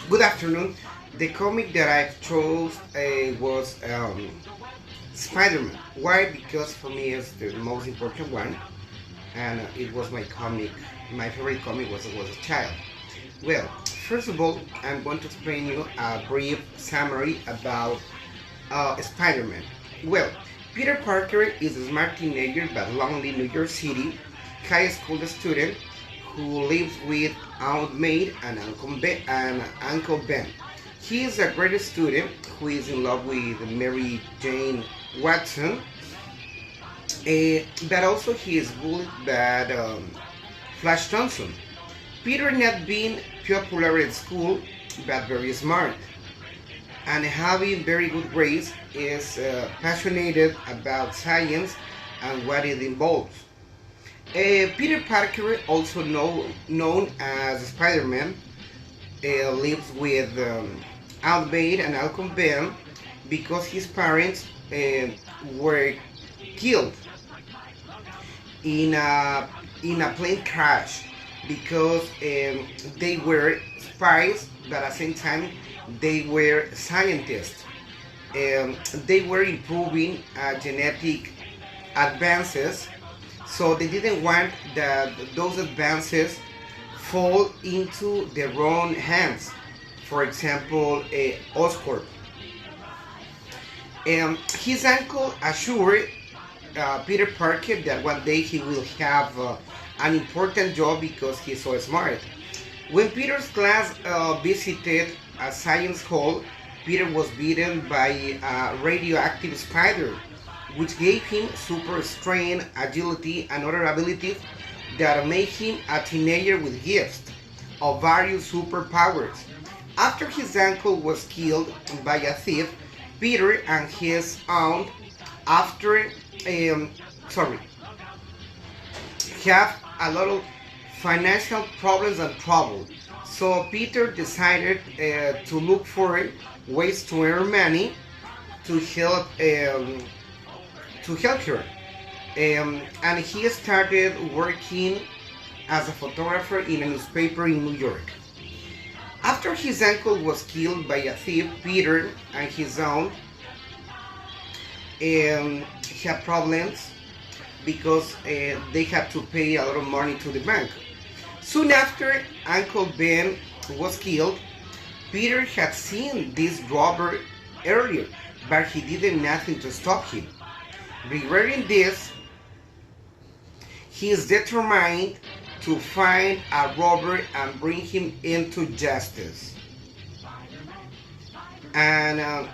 Good afternoon. The comic that I chose was Spider-Man. Why? Because for me it's the most important one, and it was my comic. My favorite comic was a child. Well, first of all, I'm going to explain you a brief summary about Spider-Man. Well, Peter Parker is a smart teenager but lonely New York City high school student who lives with Aunt May and Uncle Ben. He is a great student who is in love with Mary Jane Watson, but also he is bullied by Flash Thompson. Peter not being popular at school, but very smart, and having very good grades, is passionate about science and what it involves. Peter Parker, also known as Spider-Man, lives with Aunt May and Uncle Ben because his parents were killed in a plane crash because they were spies, but at the same time they were scientists. They were improving genetic advances, so they didn't want that those advances fall into the wrong hands. For example, Oscorp. His uncle assured Peter Parker that one day he will have an important job because he's so smart. When Peter's class visited a science hall, Peter was bitten by a radioactive spider, which gave him super strength, agility, and other abilities that made him a teenager with gifts of various superpowers. After his uncle was killed by a thief, Peter and his aunt, after sorry, have a lot of financial problems and trouble. So Peter decided to look for ways to earn money to help her. And he started working as a photographer in a newspaper in New York. After his uncle was killed by a thief, Peter and his aunt had problems because they had to pay a lot of money to the bank. Soon after Uncle Ben was killed, Peter had seen this robber earlier, but he did nothing to stop him. Regarding this, he is determined to find a robber and bring him into justice. And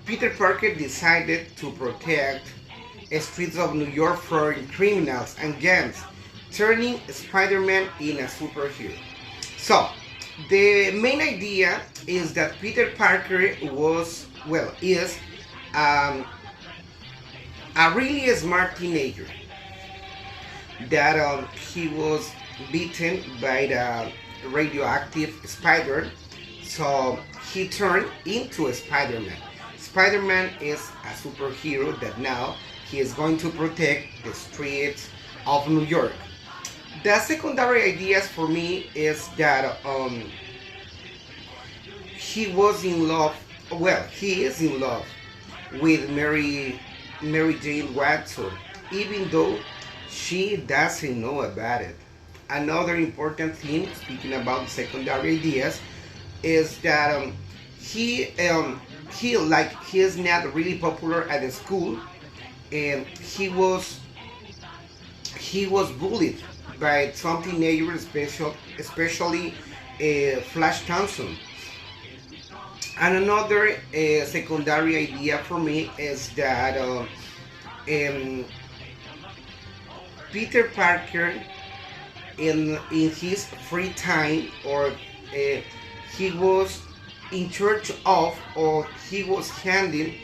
Peter Parker decided to protect the streets of New York from criminals and gangs, turning Spider-Man in a superhero. So, the main idea is that Peter Parker is a really smart teenager that he was bitten by the radioactive spider, so he turned into a Spider-Man. Spider-Man is a superhero that now he is going to protect the streets of New York. The secondary ideas for me is that he was in love, he is in love with Mary Jane Watson, even though she doesn't know about it. Another important thing, speaking about secondary ideas, is that he is not really popular at the school, and he was bullied by some teenagers, especially Flash Thompson. And another secondary idea for me is that Peter Parker, in his free time, or he was in charge of, or he was handling,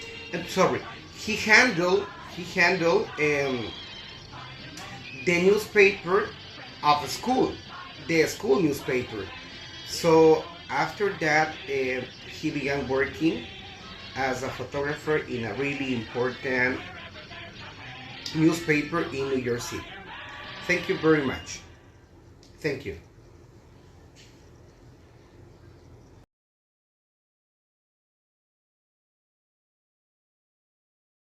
he handled the newspaper of the school, the school newspaper. So after that, he began working as a photographer in a really important newspaper in New York City. Thank you very much. Thank you.